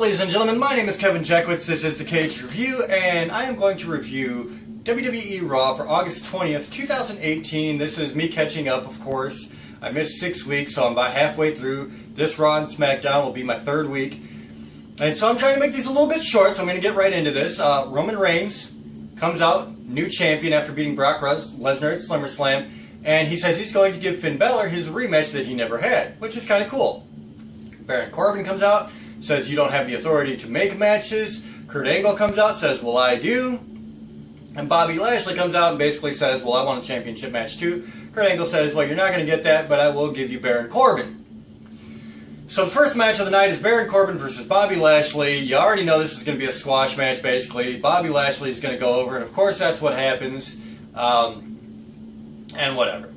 Ladies and gentlemen, my name is Kevin Jackwitz. This is the Kaged Review, and I am going to review WWE Raw for August 20th, 2018. This is me catching up, of course. I missed 6 weeks, so I'm about halfway through. This Raw and SmackDown will be my third week. And so I'm trying to make these a little bit short, so I'm going to get right into this. Roman Reigns comes out, new champion after beating Brock Lesnar at SummerSlam, and he says he's going to give Finn Balor his rematch that he never had, which is kind of cool. Baron Corbin comes out, says you don't have the authority to make matches. Kurt Angle comes out, says, well, I do. And Bobby Lashley comes out and basically says, well, I want a championship match too. Kurt Angle says, well, you're not going to get that, but I will give you Baron Corbin. So the first match of the night is Baron Corbin versus Bobby Lashley. You already know this is going to be a squash match, basically. Bobby Lashley is going to go over, and of course that's what happens. And whatever.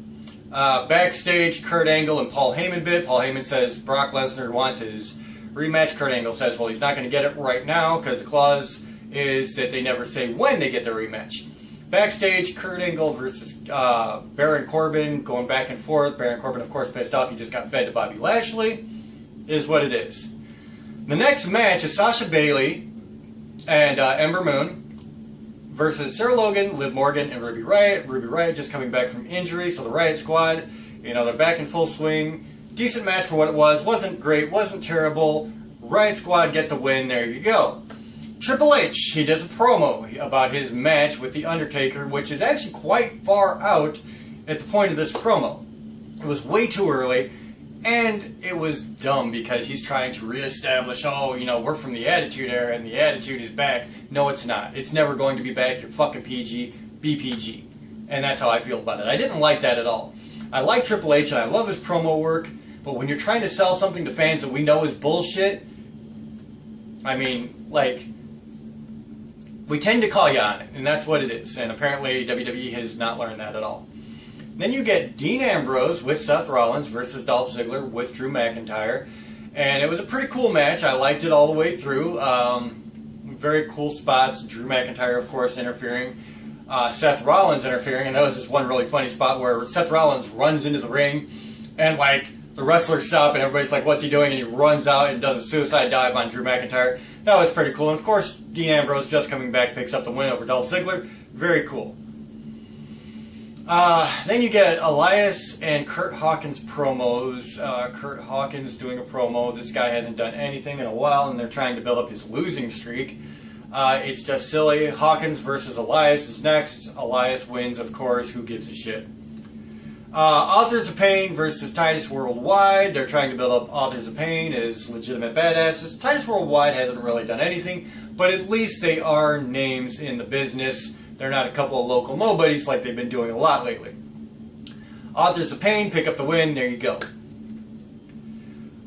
Backstage, Kurt Angle and Paul Heyman bit. Paul Heyman says Brock Lesnar wants his rematch. Kurt Angle says, well, he's not going to get it right now because the clause is that they never say when they get the rematch. Backstage, Kurt Angle versus Baron Corbin going back and forth. Baron Corbin, of course, pissed off. He just got fed to Bobby Lashley. Is what it is. The next match is Sasha Bayley and Ember Moon versus Sarah Logan, Liv Morgan, and Ruby Riott. Ruby Riott just coming back from injury, so the Riott Squad, they're back in full swing. Decent match for what it was. Wasn't great, wasn't terrible. Riott Squad get the win. There you go. Triple H, he does a promo about his match with The Undertaker, which is actually quite far out at the point of this promo. It was way too early, and it was dumb because he's trying to reestablish, we're from the Attitude Era, and the Attitude is back. No, it's not. It's never going to be back. You're fucking PG. Be PG. And that's how I feel about it. I didn't like that at all. I like Triple H, and I love his promo work, but when you're trying to sell something to fans that we know is bullshit, we tend to call you on it, and that's what it is. And apparently WWE has not learned that at all. Then you get Dean Ambrose with Seth Rollins versus Dolph Ziggler with Drew McIntyre. And it was a pretty cool match. I liked it all the way through. Very cool spots. Drew McIntyre, of course, interfering. Seth Rollins interfering. And there was this one really funny spot where Seth Rollins runs into the ring and, the wrestlers stop and everybody's like, what's he doing? And he runs out and does a suicide dive on Drew McIntyre. That was pretty cool. And, of course, Dean Ambrose, just coming back, picks up the win over Dolph Ziggler. Very cool. Then you get Elias and Kurt Hawkins promos. Kurt Hawkins doing a promo. This guy hasn't done anything in a while, and they're trying to build up his losing streak. It's just silly. Hawkins versus Elias is next. Elias wins, of course. Who gives a shit? Authors of Pain versus Titus Worldwide. They're trying to build up Authors of Pain as legitimate badasses. Titus Worldwide hasn't really done anything, but at least they are names in the business. They're not a couple of local nobodies like they've been doing a lot lately. Authors of Pain pick up the win. There you go.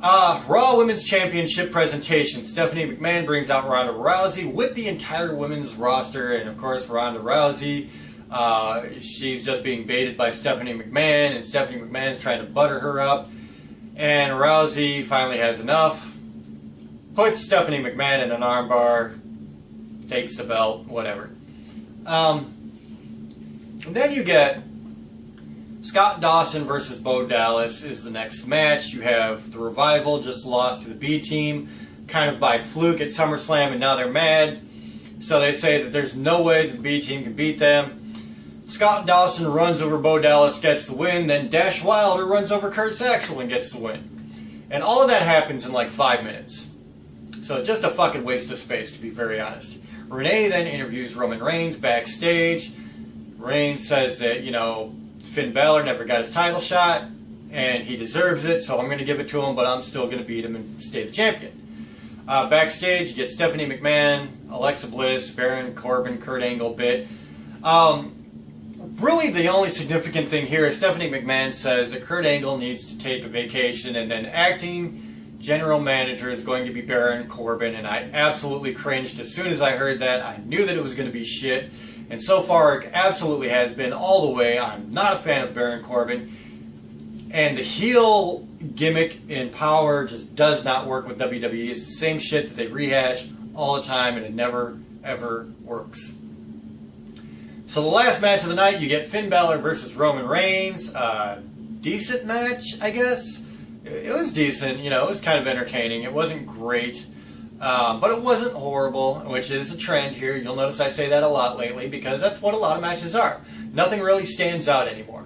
Raw Women's Championship presentation. Stephanie McMahon brings out Ronda Rousey with the entire women's roster. And, of course, Ronda Rousey, she's just being baited by Stephanie McMahon. And Stephanie McMahon's trying to butter her up. And Rousey finally has enough. Puts Stephanie McMahon in an armbar. Takes the belt. Whatever. Then you get Scott Dawson versus Bo Dallas is the next match. You have the Revival just lost to the B Team kind of by fluke at SummerSlam, and now they're mad. So they say that there's no way that the B Team can beat them. Scott Dawson runs over Bo Dallas, gets the win. Then Dash Wilder runs over Kurt Saxel and gets the win. And all of that happens in 5 minutes. So it's just a fucking waste of space, to be very honest. Renee then interviews Roman Reigns backstage. Reigns says that, Finn Balor never got his title shot, and he deserves it, so I'm going to give it to him, but I'm still going to beat him and stay the champion. Backstage, you get Stephanie McMahon, Alexa Bliss, Baron Corbin, Kurt Angle bit. Really, the only significant thing here is Stephanie McMahon says that Kurt Angle needs to take a vacation, and then acting general manager is going to be Baron Corbin, and I absolutely cringed as soon as I heard that. I knew that it was going to be shit, and so far it absolutely has been all the way. I'm not a fan of Baron Corbin, and the heel gimmick in Power just does not work with WWE. It's the same shit that they rehash all the time, and it never, ever works. So the last match of the night, you get Finn Balor versus Roman Reigns. Decent match, I guess. It was decent, it was kind of entertaining. It wasn't great. But it wasn't horrible, which is a trend here. You'll notice I say that a lot lately because that's what a lot of matches are. Nothing really stands out anymore.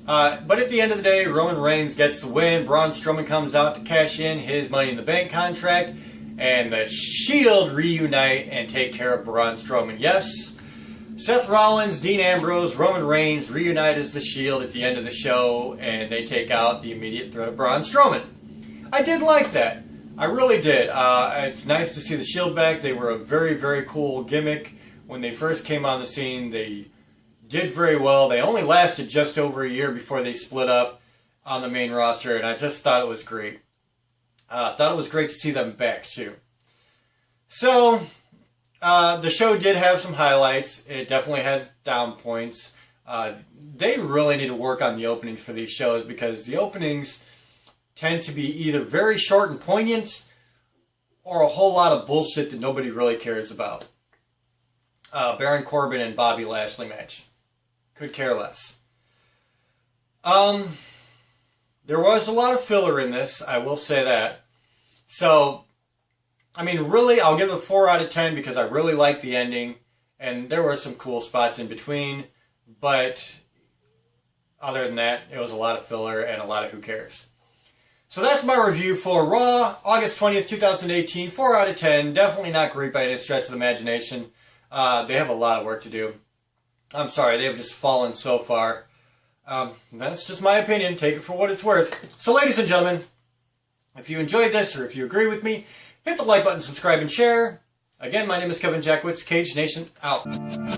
But at the end of the day, Roman Reigns gets the win. Braun Strowman comes out to cash in his Money in the Bank contract. And the Shield reunite and take care of Braun Strowman. Yes, Seth Rollins, Dean Ambrose, Roman Reigns reunite as the Shield at the end of the show. And they take out the immediate threat of Braun Strowman. I did like that. I really did. It's nice to see the Shield back. They were a very, very cool gimmick. When they first came on the scene, they did very well. They only lasted just over a year before they split up on the main roster, and I just thought it was great. Thought it was great to see them back, too. So, the show did have some highlights. It definitely has down points. They really need to work on the openings for these shows because the openings tend to be either very short and poignant or a whole lot of bullshit that nobody really cares about. Baron Corbin and Bobby Lashley match. Could care less. There was a lot of filler in this, I will say that. So, I mean, really, I'll give it a 4 out of 10 because I really liked the ending. And there were some cool spots in between. But other than that, it was a lot of filler and a lot of who cares. So that's my review for Raw, August 20th, 2018. 4 out of 10. Definitely not great by any stretch of the imagination. They have a lot of work to do. I'm sorry, they've just fallen so far. That's just my opinion. Take it for what it's worth. So ladies and gentlemen, if you enjoyed this or if you agree with me, hit the like button, subscribe, and share. Again, my name is Kevin Jackwitz. Kaged Nation out.